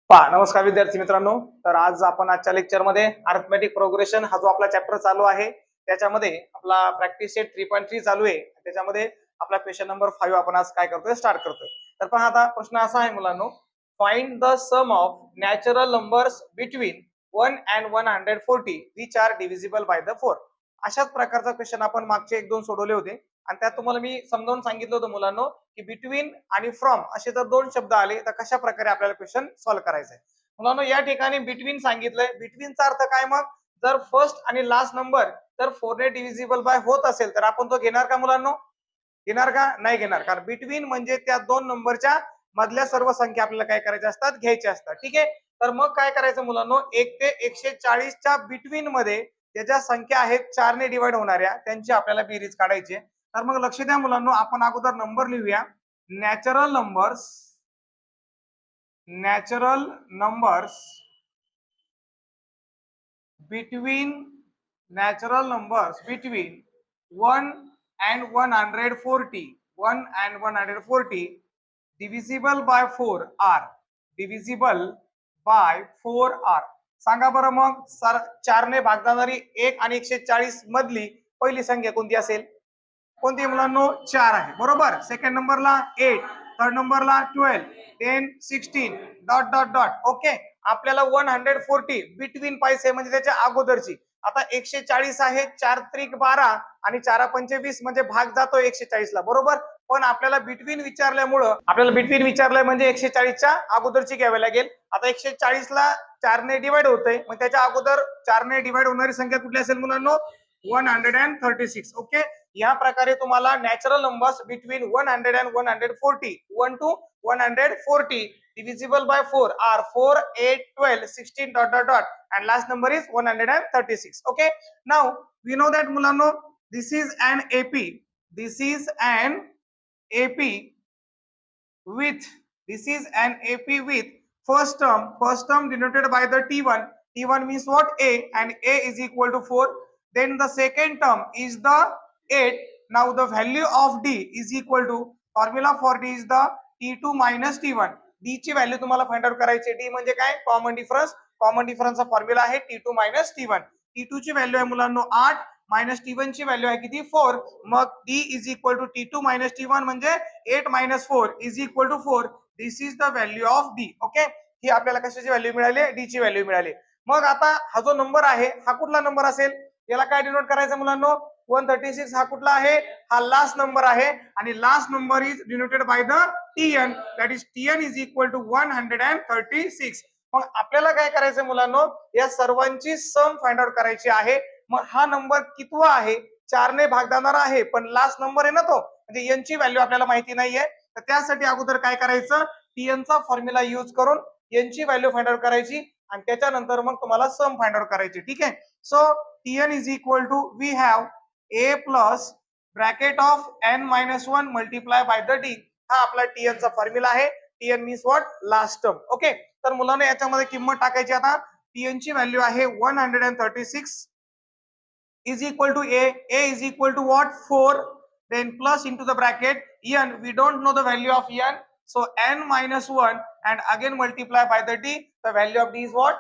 नमस्कार विद्यार्थी मित्रांनो. तर आज आपण आजच्या लेक्चरमध्ये अरिथमेटिक प्रोग्रेशन हा जो आपला चॅप्टर चालू आहे त्याच्यामध्ये आपला प्रॅक्टिस सेट 3.3 चालू आहे. त्याच्यामध्ये आपला क्वेश्चन नंबर 5 आपण आज काय करतोय, स्टार्ट करतोय. तर पहा, आता प्रश्न असा आहे मुलांनो, find the sum of natural numbers between 1 and 140 which are divisible by the 4. अशाच प्रकारचा क्वेश्चन आपण मागचे 1-2 सोडवले होते आणि त्यात तुम्हाला मी समजावून सांगितलं होतं मुलांनो की बिटवीन आणि फ्रॉम असे जर दोन शब्द आले तर कशा प्रकारे आपल्याला क्वेश्चन सॉल्व्ह करायचा आहे. मुलांनो, या ठिकाणी बिटवीन सांगितलंय. बिटवीनचा अर्थ काय? मग जर फर्स्ट आणि लास्ट नंबर जर 4 ने डिव्हिजिबल बाय होत असेल तर आपण तो घेणार का मुलांनो? घेणार का? नाही घेणार. कारण बिटवीन म्हणजे त्या दोन नंबरच्या मधल्या सर्व संख्या आपल्याला काय करायच्या असतात, घ्यायच्या असतात. ठीक आहे. तर मग काय करायचं मुलांनो, 1 ते 140 च्या बिटवीन मध्ये ज्या संख्या आहेत 4 ने डिवाइड होणाऱ्या त्यांची आपल्याला बेरीज काढायची. तर मग लक्ष द्या मुलांनो, आपण अगोदर नंबर लिहूया. Natural numbers between 1 and 140 divisible by 4 are सांगा बरं मग, 4 ने भाग जाणारी 1 आणि 140 मधली पहिली संख्या कोणती असेल? कोणती मुलांनो? 4 आहे, बरोबर. सेकंड नंबरला 8, थर्ड नंबरला 12, 10, 16 डॉट डॉट डॉट. ओके. आपल्याला 140 बिटवीन पाहिजे म्हणजे त्याच्या अगोदरची. आता 140 आहे, 4 त्रिक 12 आणि 4 पंचे 20 म्हणजे भाग जातो 140 ला, बरोबर. पण आपल्याला बिटवीन विचारलंय म्हणजे 140च्या अगोदरची घ्यावी लागेल. आता 140 ला 4 ने डिवाइड होतंय, मग त्याच्या अगोदर 4 ने डिवाइड होणारी संख्या कुठली असेल मुलांनो? 136. ओके. या प्रकारे तुम्हाला natural numbers between 100 and 140, 1 to 140 divisible by 4 are 4, 8, 12, 16 dot dot dot and last number is 136. Okay. Now we know that मुलांनो, this is an AP with first term denoted by the T1 means what? A, and A is equal to 4. Then the second term is the 8. Now the value of D is equal to, formula for D is the T2 minus T1. D ची value तुम्हाला find out करायची. D म्हणजे काय? Common डिफरन्सचा formula आहे T2 minus T1. T2 ची value आहे मुलांनो 8, minus T1 ची व्हॅल्यू आहे किती? 4. मग D is equal to T2 minus T1 म्हणजे 8 minus 4 is equal to 4. This is the value of D. Okay. ही आपल्याला कशाची व्हॅल्यू मिळाली? D ची व्हॅल्यू मिळाली. मग आता हा जो नंबर आहे हा कुठला नंबर असेल? याला काय डिनोट करायचं मुलांनो? 136 हा कुठला आहे? हा लास्ट नंबर आहे आणि last number is denoted by the Tn. That is Tn is equal to 136. मग आपल्याला काय करायचं मुलांनो? या सर्वांची सम फाइंड आउट करायची आहे. मग हा नंबर कितवा आहे? 4 ने भाग जाणारा आहे, पण लास्ट नंबर आहे ना तो, म्हणजे यांची व्हॅल्यू आपल्याला माहिती नाहीये. तर त्यासाठी अगोदर काय करायचं? Tn चा फॉर्म्युला यूज करून यांची व्हॅल्यू फाइंड आउट करायची आणि त्याच्यानंतर मग तुम्हाला सम फाइंड आउट करायची. ठीक आहे. So Tn is equal to, we have A plus bracket of n minus 1 multiply by the D. हा आपला Tn चा फॉर्म्युला आहे. Tn means what? Last term. Okay. तर मुलांना याच्यामध्ये किंमत टाकायची. आता Tn ची व्हॅल्यू आहे 136 is equal to A is equal to what? 4. Then plus into the bracket n, we don't know the value of n, so n minus 1 and again multiply by the D. The value of D is what?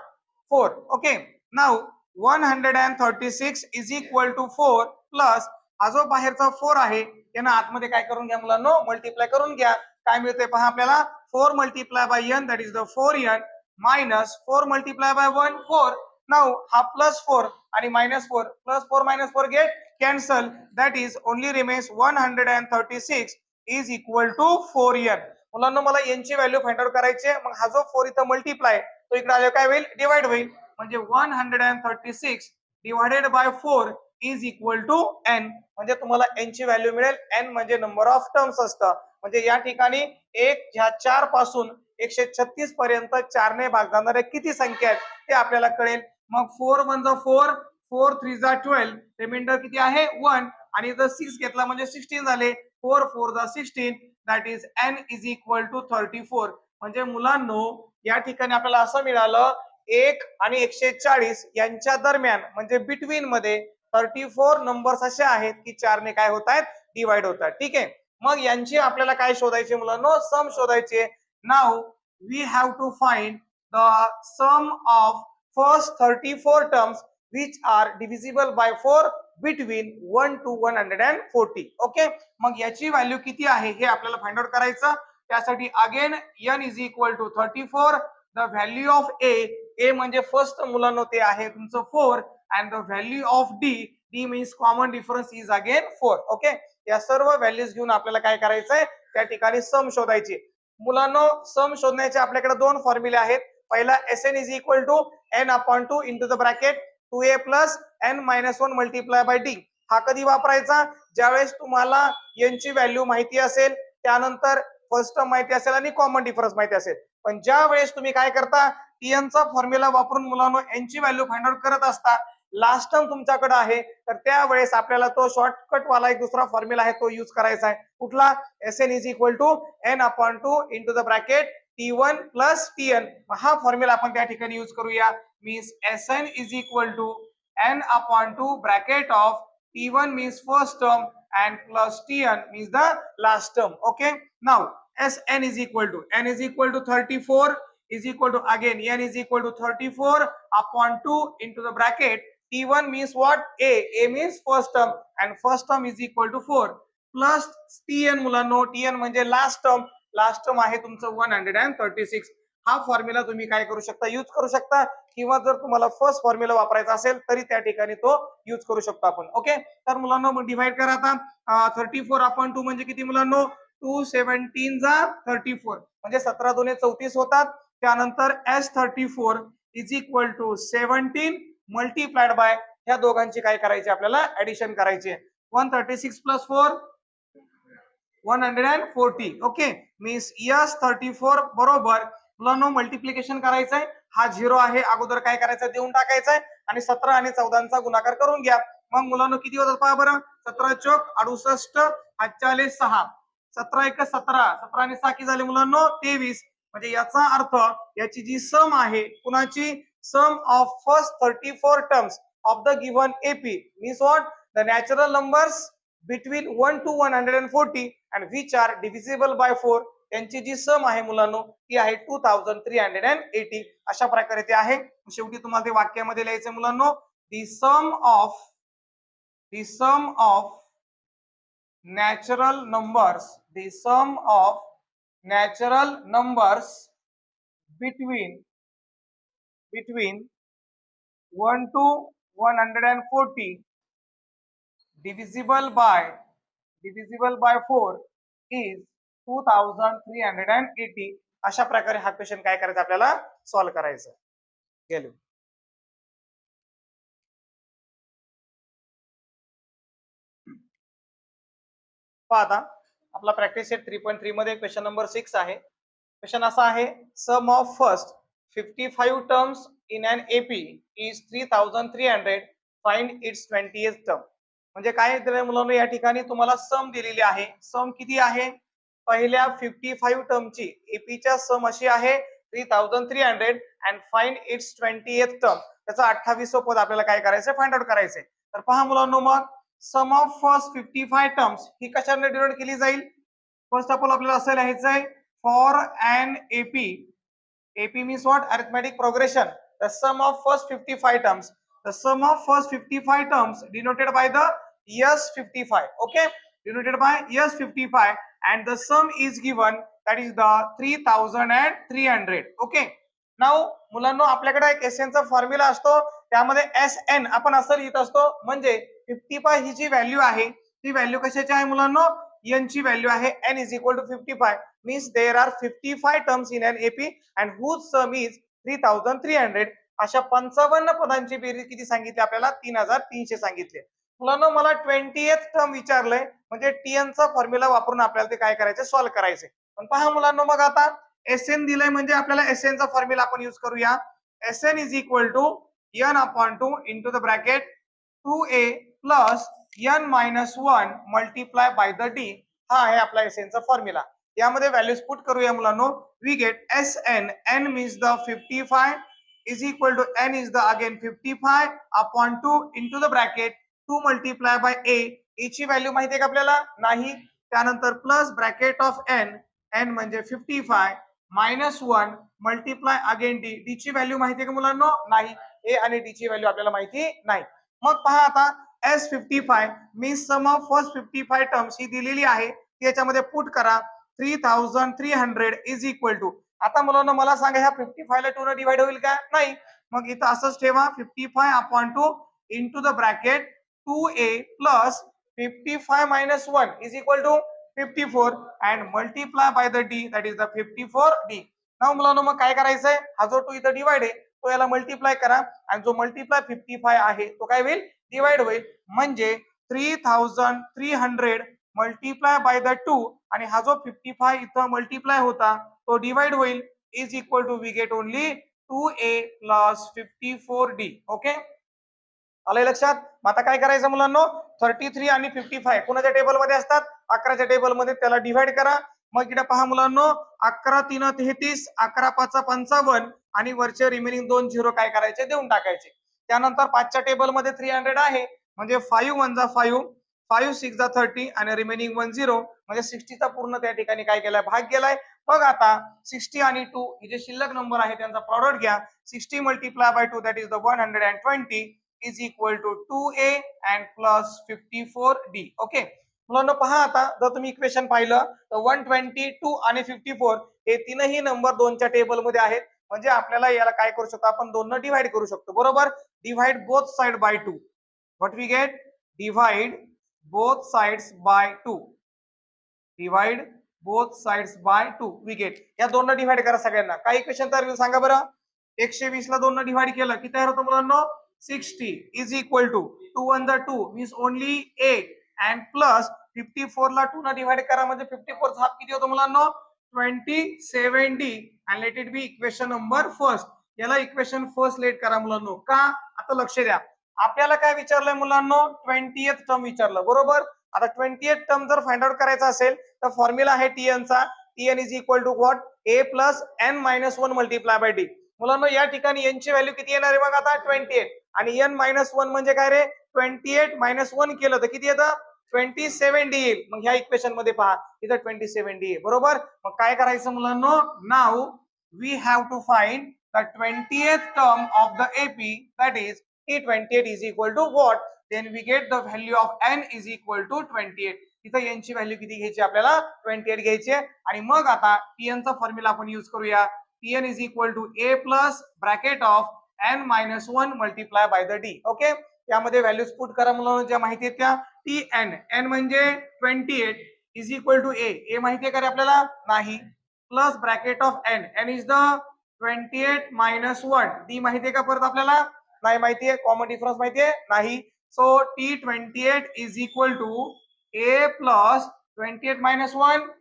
4. Okay. Now 136 is equal to 4 plus हा जो बाहेरचा 4 आहे त्यांना आतमध्ये काय करून घ्या मुलांनो? मल्टिप्लाय करून घ्या. काय मिळते पहा आपल्याला? 4 multiply by n, that is the 4n, minus 4 multiply by 1, 4. Now हा plus 4 आणि minus 4, plus 4 minus 4 get cancel, that is only remains 136 is equal to 4n. मुलांना मला यांची व्हॅल्यू फाइंड आउट करायची आहे. मग हा जो 4 इथं मल्टिप्लाय तो इकडे आल्यावर काय होईल? डिवाइड होईल. म्हणजे 136 divided by 4 is equal to n. म्हणजे तुम्हाला n ची व्हॅल्यू मिळेल. n म्हणजे नंबर ऑफ टर्म्स असतं. म्हणजे या ठिकाणी 1 ह्या 4 पासून 136 पर्यंत 4 ने भाग जाणाऱ्या किती संख्या आहेत ते आपल्याला कळेल. मग 4 1 4, 4 3 12, रिमाइंडर किती आहे? 1. आणि जर 6 घेतला म्हणजे 16 झाले. 4 4 16, that is n is equal to 34. म्हणजे मुलांनो या ठिकाणी आपल्याला असं मिळालं, 1 आणि 140 यांच्या दरम्यान म्हणजे बिटवीन मध्ये 34 नंबर्स असे आहेत की 4 ने काय होत आहेत? डिवाइड होतात. ठीक आहे. मग यांची आपल्याला काय शोधायचे मुलांनो? सम शोधायचे. Now we have to find the sum of first 34 terms which are divisible by 4 between 1 to 140. Okay, मग याची व्हॅल्यू किती आहे हे आपल्याला फाइंड आउट करायचं. त्यासाठी again n is equal to 34. The value of A म्हणजे फर्स्ट मुलांनो ते आहे तुमचं 4 and the value of D means common difference is again 4. Okay, या सर्व व्हॅल्यूज घेऊन आपल्याला काय करायचंय त्या ठिकाणी सम शोधायची. मुलांनो सम शोधण्याचे आपल्याकडे दोन फॉर्म्युले आहेत. पहिला Sn is equal to n upon 2 into the bracket 2a plus n minus 1 multiply by D. हा कधी वापरायचा? ज्यावेळेस तुम्हाला n ची व्हॅल्यू माहिती असेल, त्यानंतर फर्स्ट टर्म माहिती असेल आणि कॉमन डिफरन्स माहिती असेल. पण ज्या वेळेस तुम्ही काय करता tn चा फॉर्म्युला वापरून मुलांनो n ची व्हॅल्यू फाइंड आउट करत असता, लास्ट टर्म तुमच्याकडे आहे, तर त्यावेळेस आपल्याला तो शॉर्टकट वाला एक दुसरा फॉर्म्युला आहे तो यूज करायचा आहे. कुठला? Sn is equal to n upon 2 into the bracket t1 plus tn. हा फॉर्म्युला आपण त्या ठिकाणी यूज करूया. Means Sn is equal to n upon 2 bracket of t1 means first term and plus tn means the last term. Okay, now Sn is equal to 34 is equal to again n is equal to 34 upon 2 into the bracket t1 means what? A means first term and first term is equal to 4 plus tn. मुलांनो tn म्हणजे last term आहे तुमचं 136. हा formula तुम्ही काय करू शकता? Use करू शकता, किंवा जर तुम्हाला फर्स्ट फॉर्म्युला वापरायचा असेल तरी त्या ठिकाणी तो यूज करू शकतो आपण. ओके, तर मुलांनो मग डिवाइड करा आता. 34 अपॉन 2 म्हणजे किती मुलांनो? 2 17 जा 34 म्हणजे 17 2 34 होतात. त्यानंतर S34 is equal to 17 multiplied by ह्या दोघांची काय करायची आपल्याला? ऍडिशन करायची. 136 प्लस 4 140. ओके, मीन्स S34 बरोबर मुलांनो मल्टिप्लिकेशन करायचंय. हा 0 आहे, अगोदर काय करायचं? देऊन टाकायचंय आणि 17 आणि 14 गुणाकार करून घ्या. मग मुलांनो किती होतात पहा बरं. 17 चोक 68 45 6 17 1 17 17 आणि 6 किती झाले मुलांनो? 23. म्हणजे याचा अर्थ याची जी सम आहे कुणाची? Sum of first 34 terms of the given AP means what? The natural numbers between 1 to 140 and which are divisible by 4 त्यांची जी सम आहे मुलांनो ती आहे 2380. अशा प्रकारे ते आहे. शेवटी तुम्हाला ते वाक्यामध्ये लिहायचं मुलांनो. The sum of natural numbers between 1 to 140 divisible by 4 is 2380. अशा प्रकारे हा क्वेश्चन काय करायचा आपल्याला? सॉल्व्ह करायचं. गेलो पहा आता आपला प्रॅक्टिस सेट 3.3 मध्ये क्वेश्चन नंबर 6 आहे. क्वेश्चन असा आहे, sum of first 55 terms in an AP is 3300. Find its 20th term. म्हणजे काय दिलंय मुलांनो? या ठिकाणी तुम्हाला सम दिलेली आहे. सम किती आहे? पहिल्या 55 टर्मची एपीच्या सम अशी आहे 3300 and find its 20th term. त्याचा 28वं पद आपल्याला काय करायचं? फाइंड आउट करायचंय. तर पहा मुलांनो, मग सम ऑफ फर्स्ट 55 टर्म्स ही कशाने डिनोट केली जाईल? फर्स्ट ऑफ ऑल आपल्याला असं लिहायचं आहे, for an AP means what? Arithmetic progression. The sum of first 55 terms. The sum of first 55 terms denoted by the S55. Okay, denoted by S55 and the sum is given, that is the 3300. Okay, now मुलांनो आपल्याकडे एक SN चा formula असतो, त्यामध्ये SN आपण असं लिहित असतो. म्हणजे 55 ही जी व्हॅल्यू आहे ती व्हॅल्यू कशाची आहे मुलांनो? n ची व्हॅल्यू आहे. n is equal to 55 means there are 55 terms in an AP and whose sum is 3300. अशा 55 पदांची बेरीज किती सांगितली आपल्याला? 3300 सांगितले. मुलांनो मला 20th टर्म विचारलंय, म्हणजे tn चा फॉर्म्युला वापरून आपल्याला ते काय करायचं? सॉल्व्ह करायचे. पण पहा मुलांनो, मग आता Sn दिलंय म्हणजे आपल्याला Sn चा फॉर्म्युला आपण यूज करूया. Sn is equal to n upon 2 into the bracket 2a plus n minus 1 multiply by the D. हा आहे आपला Sn चा फॉर्म्युला. यामध्ये व्हॅल्यूज पुट करूया मुलांनो. We get Sn, n means the 55 is equal to n is the again 55 upon 2 into the bracket 2 multiply by a. a ची value माहिती आहे का आपल्याला? नाही. त्यानंतर plus bracket of n, n म्हणजे 55 minus 1 multiply again D. D ची value माहिती आहे का मुलांना? नाही. ए आणि डी ची व्हॅल्यू आपल्याला माहिती नाही. मग पहा आता S55 means sum of first 55 terms ही दिलेली आहे, त्याच्यामध्ये पुट करा 3300 इज इक्वल टू. आता मुलांना मला सांगा ह्या 55 ला 2 ने डिवाइड होईल का? नाही. मग इथं असंच ठेवा 55 upon 2 into the bracket 2a plus 55 minus 1 is equal to 54 and multiply by the d, that is the 54d. नाव मुलांना मग काय करायचंय, हा जो 2 इथं डिवाइड आहे तो याला मल्टिप्लाय करा आणि जो मल्टिप्लाय 55 आहे तो काय होईल, डिवाइड होईल. म्हणजे 3300 मल्टिप्लाय बाय द 2 आणि हा जो 55 इथं मल्टिप्लाय होता तो डिवाइड होईल, is equal to we get only 2a plus 54d. Okay, आलंय लक्षात? मग आता काय करायचं मुलांनो, 33 आणि 55 कोणाच्या टेबल मध्ये असतात, 11च्या टेबल मध्ये, त्याला डिवाइड करा. मग इकडे पहा मुलांनो, 11 3 33, 11 5 55 आणि वरचे रिमेनिंग 2 झिरो काय करायचे, देऊन टाकायचे. त्यानंतर 5च्या टेबल मध्ये 300 आहे म्हणजे 5 1 जा 5, 5 6 जा 30 आणि रिमेनिंग 1 0 म्हणजे 60 चा पूर्ण त्या ठिकाणी काय केलाय, भाग गेलाय. बघ आता 60 आणि 2 हे जे शिल्लक नंबर आहे त्यांचा प्रॉडक्ट घ्या. 60 multiply by 2 that is the 120 is equal to 2a and plus 54d. Okay, मुलांनो पहा आता जर तुम्ही इक्वेशन पाहिलं तर 122 आणि 54 हे तीनही नंबर 2 च्या टेबल मध्ये आहेत. म्हणजे आपल्याला याला काय करू शकतो, आपण 2 ने डिवाइड करू शकतो. बरोबर, divide both side by 2. What we get, divide both sides by 2. Divide both sides by 2 we get. या 2 ने डिवाइड करा सगळ्यांना. काय इक्वेशन तयार होईल सांगा बरं. 120 ला 2 ने डिवाइड केलं की तयार होतं मुलांनो 60 is equal to 2 1 the 2 means only 8 and plus 54 ला 2 ने डिवाइड करा म्हणजे 54 चा हाफ किती होतो मुलांनो, 27d and let it be equation number first. याला इक्वेशन फर्स्ट लेट करा मुलांनो. का, आता लक्ष द्या, आपल्याला काय विचारलंय मुलांनो, 20th टर्म विचारलं. बरोबर, आता 20th टर्म जर फाइंड आउट करायचा असेल तर फॉर्म्युला आहे tn चा. tn is equal to what, a plus n minus 1 multiply by d. मुलांनो या ठिकाणी n ची व्हॅल्यू किती येणार आहे बघा आता, 28 आणि n मायनस 1 म्हणजे काय रे, 28 मायनस 1 केलं तर किती येतं, 27d येईल. मग ह्या इक्वेशन मध्ये पहा इथं 27d आहे. बरोबर, मग काय करायचं मुलांनो, now we have to find the 20th term of the AP, that is T28 is equal to what, then we get the value of n is equal to 28. इथं n ची व्हॅल्यू किती घ्यायची आपल्याला, 28 घ्यायची आणि मग आता tn चा फॉर्म्युला आपण यूज करूया. tn is equal to a plus bracket of n minus 1 multiply by the d. Okay, यामध्ये व्हॅल्यूज पुट करा मुलांना ज्या माहिती आहेत त्या. tn, n म्हणजे 28 is equal to a माहिती आहे का रे आपल्याला, नाही. Plus bracket of n, n is the 28 minus 1, d माहिती आहे का परत आपल्याला, नाही माहिती आहे. कॉमन डिफरन्स माहिती आहे, नाही. So t28 is equal to a plus 28 minus 1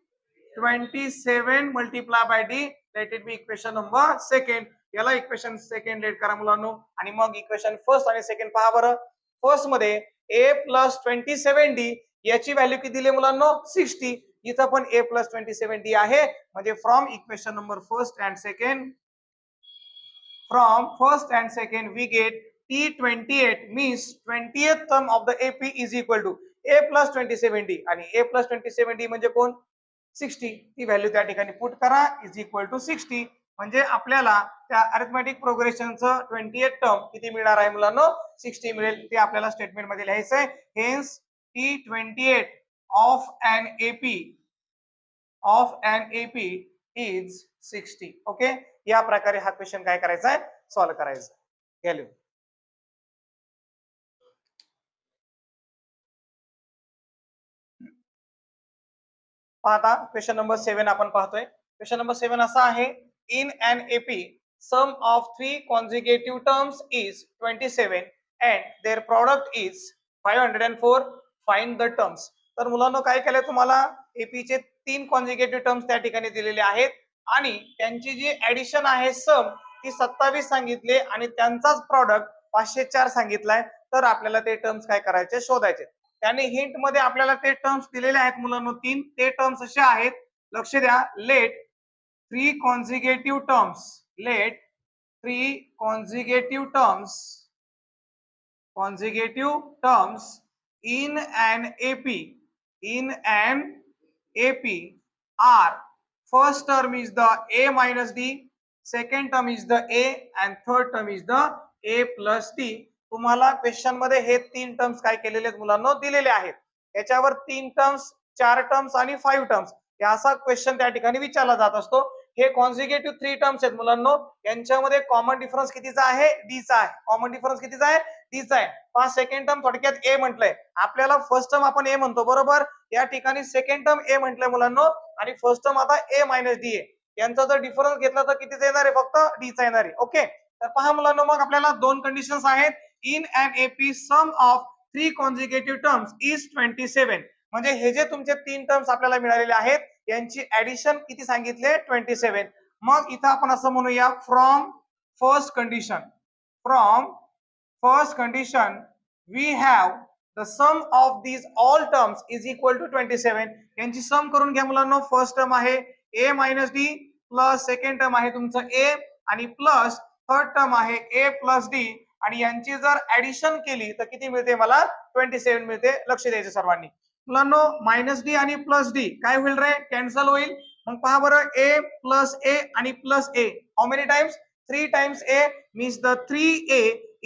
27 multiply by d, let it be equation number second. याला इक्वेशन सेकंड लेट करा मुलांनो आणि मग इक्वेशन फर्स्ट आणि सेकंड पहा बरं. फर्स्ट मध्ये a प्लस 27d याची व्हॅल्यू किती दिली मुलांनो, 60. इथं पण a प्लस 27d आहे. म्हणजे from equation number first and second, from first and second we get T28 means 20th term of the AP is equal to a plus 27d आणि a plus 27d म्हणजे कोण, 60. ती value त्या ठिकाणी put करा, is equal to 60. म्हणजे आपल्याला त्या अरिथमेटिक प्रोग्रेशनचं 20th टर्म किती मिळणार आहे मुलांनो, 60 मिळेल. ते आपल्याला स्टेटमेंट मध्ये लिहायचं आहे. Hence T28 of an AP is 60. Okay, या प्रकारे हा क्वेश्चन काय करायचा आहे, सॉल्व्ह करायचा. व्हॅल्यू पाहता क्वेश्चन नंबर 7 आपण पाहतोय. क्वेश्चन नंबर 7 असा आहे, in an AP sum of 3 consecutive terms is 27 and their product is 504, find the terms. तर मुलांना काय केलंय, तुम्हाला एपीचे 3 कॉन्झिक्युटिव्ह टर्म्स त्या ठिकाणी दिलेले आहेत आणि त्यांची जी ऍडिशन आहे सम ती 27 सांगितले आणि त्यांचाच प्रॉडक्ट 504 सांगितलाय. तर आपल्याला ते टर्म्स काय करायचे, शोधायचे. त्याने हिंट मध्ये आपल्याला ते टर्म्स दिलेले आहेत मुलांनो 3. ते टर्म्स असे आहेत, लक्ष द्या. Let 3 consecutive terms, let 3 consecutive terms in an AP are, first term is the a minus d, second term is the a and third term is the a plus d. तुम्हाला question मध्ये हे तीन terms काय केलेले आहेत मुलांनो दिलेले आहेत. याच्यावर तीन टर्म्स, चार टर्म्स आणि 5 टर्म्स असा क्वेश्चन त्या ठिकाणी विचारला जात असतो. हे कॉन्सिक्युटिव्ह 3 टर्म्स आहेत मुलांनो. यांच्यामध्ये कॉमन डिफरन्स कितीचा आहे? डी चा आहे. कॉमन डिफरन्स कितीचा आहे? डी चा आहे. पहा सेकंड टर्म थोडक्यात ए म्हटलंय. आपल्याला फर्स्ट टर्म आपण ए म्हणतो बरोबर. या ठिकाणी सेकंड टर्म ए म्हटलंय मुलांनो आणि फर्स्ट टर्म आता ए मायनस डी आहे. यांचा जर डिफरन्स घेतला तर कितीचा येणार आहे? फक्त डी चा येणार आहे. ओके, तर पहा मुलांनो मग आपल्याला दोन कंडिशन्स आहेत. In an AP sum of 3 consecutive terms is 27. म्हणजे हे जे तुमचे तीन टर्म्स आपल्याला मिळालेले आहेत यांची ऍडिशन किती सांगितले? 27. मग इथं आपण असं म्हणूया from first condition we have the sum of these all terms is equal to 27. यांची सम करून घ्या मुलांनो. फर्स्ट टर्म आहे A minus D plus second term आहे तुमचं ए आणि प्लस थर्ड टर्म आहे ए प्लस डी आणि यांची जर ऍडिशन केली तर किती मिळते? मला 27 मिळते. लक्ष द्यायचं सर्वांनी. मुलांनो मायनस डी आणि प्लस डी काय होईल रे? कॅन्सल होईल. मग पहा बरं ए प्लस ए आणि plus a how many times? 3 times a means the 3a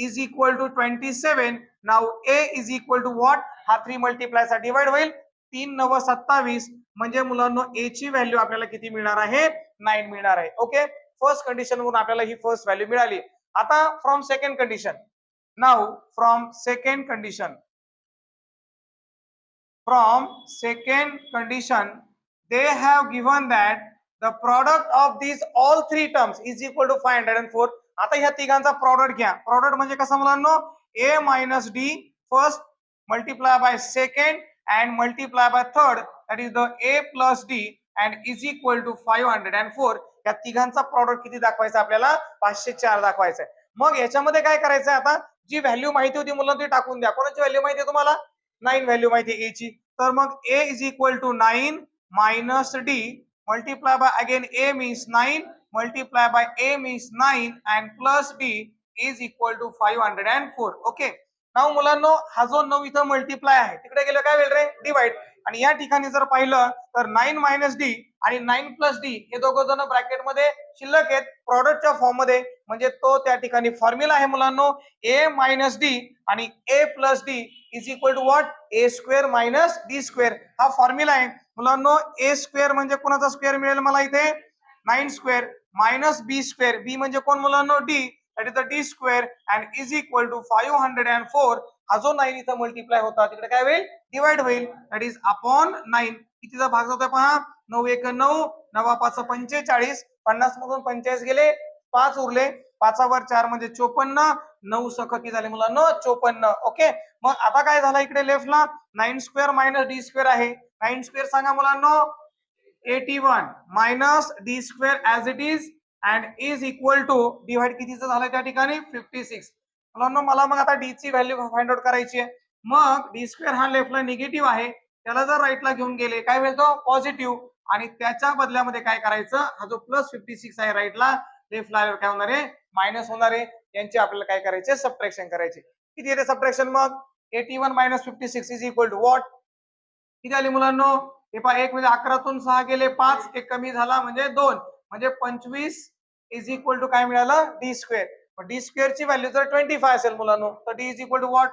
is equal to 27. Now a is equal to what? हा 3 मल्टिप्लाय चा डिवाइड होईल. 3 9 27 म्हणजे मुलांनो a ची व्हॅल्यू आपल्याला किती मिळणार आहे? 9 मिळणार आहे. ओके, फर्स्ट कंडिशन वरून आपल्याला ही फर्स्ट व्हॅल्यू मिळाली. आता from second condition. Now from second condition they have given that the product of these all three terms is equal to 504. आता ह्या तिघांचा प्रॉडक्ट घ्या. प्रॉडक्ट म्हणजे कसं मुलांनो? a minus d first multiply by second and multiply by third, that is the a plus d and is equal to 504. या तिघांचा product किती दाखवायचा आपल्याला? 504 दाखवायचा आहे. मग याच्यामध्ये काय करायचं? आता जी व्हॅल्यू माहिती होती मुलांना ती टाकून द्या. कोणाची व्हॅल्यू माहिती आहे तुम्हाला? 9 व्हॅल्यू माहिती आहे a ची. तर मग a is equal to 9 minus d multiply by again a means 9 multiply by a means 9 and plus d is equal to 504. Okay, नाव मुलांनो हा जो 9 इथं मल्टिप्लाय आहे तिकडे गेलं काय होईल रे? डिवाइड. आणि या ठिकाणी जर पाहिलं तर 9 मायनस डी आणि 9 प्लस डी हे दोघं जण ब्रॅकेट मध्ये शिल्लक आहेत प्रॉडक्टच्या फॉर्म मध्ये. म्हणजे तो त्या ठिकाणी फॉर्म्युला आहे मुलांनो ए मायनस डी आणि A plus D is equal to what? A square minus D square. हा फॉर्म्युला आहे मुलांनो. ए स्क्वेअर म्हणजे कोणाचा स्क्वेअर मिळेल मला इथे? 9 square minus B square. B म्हणजे कोण मुलांनो? D. That is the D square and is equal to 504. हा जो 9 इथं मल्टिप्लाय होता तिकडे काय होईल? डिवाइड होईल. That is upon 9. कितीचा भाग जातोय पहा? 9 1 9 9 5 45. 50 मधून 45 गेले, 5 उरले. 5 वर 4 म्हणजे 54. 9 सख किती झाले मुलांनो? 54. ओके, मग आता काय झालं इकडे लेफ्टला? 9 स्क्वेअर मायनस डी स्क्वेअर आहे. 9 स्क्वेअर सांगा मुलांनो? 81 minus D square as it is and is equal to divide कितीचं झालं त्या ठिकाणी? 56. मुलांनो मला मग आता डी ची व्हॅल्यू फाइंड आउट करायची आहे. मग डी स्क्वेअर हा लेफ्टला निगेटिव्ह आहे, त्याला जर राईटला घेऊन गेले काय होईल? तो पॉझिटिव्ह. आणि त्याच्या बदल्यामध्ये काय करायचं? हा जो प्लस 56 आहे राईटला, लेफ्टला काय होणार आहे? मायनस होणार आहे. यांचे आपल्याला काय करायचे? सबट्रॅक्शन करायचे. किती येते सबट्रॅक्शन मग? 81 minus 56 is equal to what? किती आली मुलांनो? हे पहा, एक म्हणजे 11तून 6 गेले 5, एक कमी झाला म्हणजे 2 म्हणजे 25 इज इक्वल टू काय मिळालं? D square. डी स्क्वेअर ची व्हॅल्यू जर 25 असेल मुलांनो तर D is equal to what?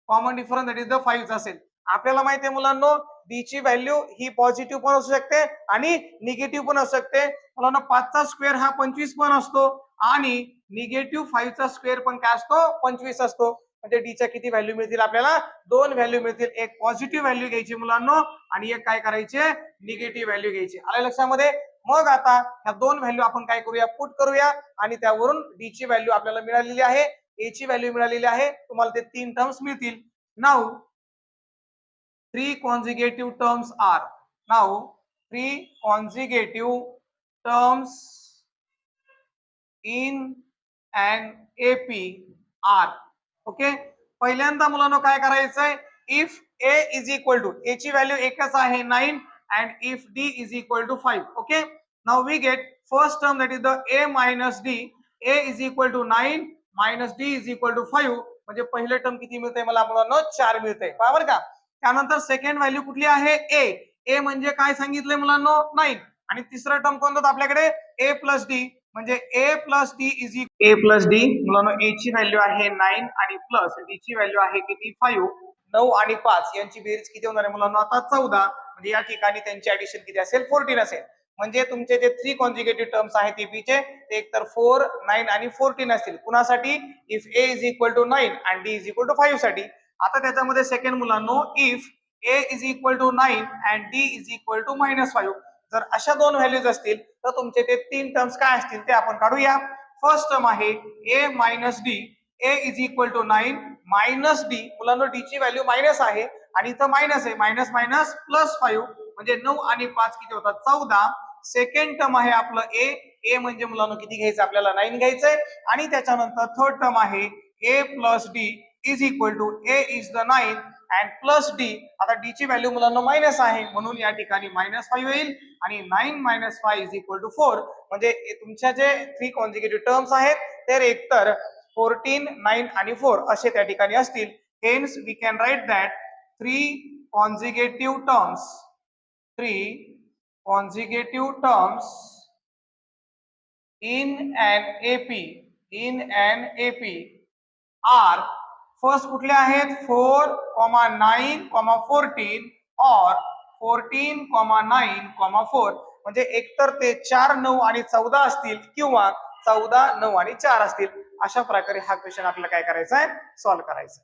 Common difference that is the 5 असेल. आपल्याला माहिती आहे मुलांनो डी ची व्हॅल्यू ही पॉझिटिव्ह पण असू शकते आणि निगेटिव्ह पण असू शकते. मुलांनो 5 चा स्क्वेअर हा 25 पण असतो आणि निगेटिव्ह 5 चा स्क्वेअर पण काय असतो? 25 असतो. म्हणजे डी च्या किती व्हॅल्यू मिळतील आपल्याला? 2 व्हॅल्यू मिळतील. एक पॉझिटिव्ह व्हॅल्यू घ्यायची मुलांनो आणि एक काय करायचे? निगेटिव्ह व्हॅल्यू घ्यायची. आलं लक्षामध्ये? मग आता ह्या 2 व्हॅल्यू आपण काय करूया? पुट करूया आणि त्यावरून डी ची व्हॅल्यू आपल्याला मिळालेली आहे, ए ची व्हॅल्यू मिळालेली आहे. तुम्हाला ते 3 टर्म्स मिळतील. Now 3 consecutive terms are. Now 3 consecutive terms in an AP are. Okay, पहिल्यांदा मुलांनो काय करायचंय? If a is equal to, a ची व्हॅल्यू एकच आहे 9 and if d is equal to 5. Okay, now we get first term that is the a minus d. a is equal to 9 minus d is equal to 5. म्हणजे पहिले term किती मिळते मला मुलांनो? 4 मिळते. बरोबर का? त्यानंतर सेकंड व्हॅल्यू कुठली आहे? a. a म्हणजे काय सांगितलंय मुलांनो? 9. आणि तिसरा टर्म कोणता आपल्याकडे? a plus D. म्हणजे a plus D is a plus D, मुलांना a ची व्हॅल्यू आहे 9 आणि प्लस d ची व्हॅल्यू आहे किती 5. 9 आणि 5 यांची बेरीज किती होणार आहे मुलांना आता 14. म्हणजे या ठिकाणी त्यांची ऍडिशन किती असेल 14 असेल. म्हणजे तुमचे जे 3 कॉन्जुगेटिव्ह टर्म्स आहेत AP चे ते एकतर 4, 9 आणि 14 असतील. कुणासाठी? If a is equal to 9 आणि d इज इक्वल टू 5 साठी. आता त्याच्यामध्ये सेकंड मुलांनो if a is equal to 9 and d is equal to -5, जर अशा दोन व्हॅल्यूज असतील तर तुमचे ते तीन टर्म्स काय असतील ते आपण काढूया. फर्स्ट टर्म आहे a minus D, a is equal to 9 minus D, मुलांनो d ची व्हॅल्यू मायनस आहे आणि इथं मायनस आहे, मायनस मायनस प्लस 5 म्हणजे 9 आणि 5 किती होतात 14. सेकंड टर्म आहे आपलं a म्हणजे मुलांनो किती घ्यायचं आपल्याला 9 घ्यायचंय आणि त्याच्यानंतर थर्ड टर्म आहे a plus D is equal to a is the 9 and plus D. आता डी ची व्हॅल्यू मुलांना मायनस आहे म्हणून या ठिकाणी -5 येईल आणि 9 मायनस 5 इज इक्वल टू 4. म्हणजे तुमच्या जे 3 कॉन्जुगेटिव्ह टर्म्स आहेत ते एकतर 14, 9 आणि 4 असे त्या ठिकाणी असतील. Hence we can write that 3 conjugative terms, 3 conjugative terms in an AP are first कुठले आहेत 4, 9, 14 और 14, 9, 4. म्हणजे एकतर ते 4, 9 आणि 14 असतील किंवा 14, 9 आणि 4 असतील. अशा प्रकारे हा क्वेश्चन आपल्याला काय करायचा आहे सॉल्व्ह करायचा.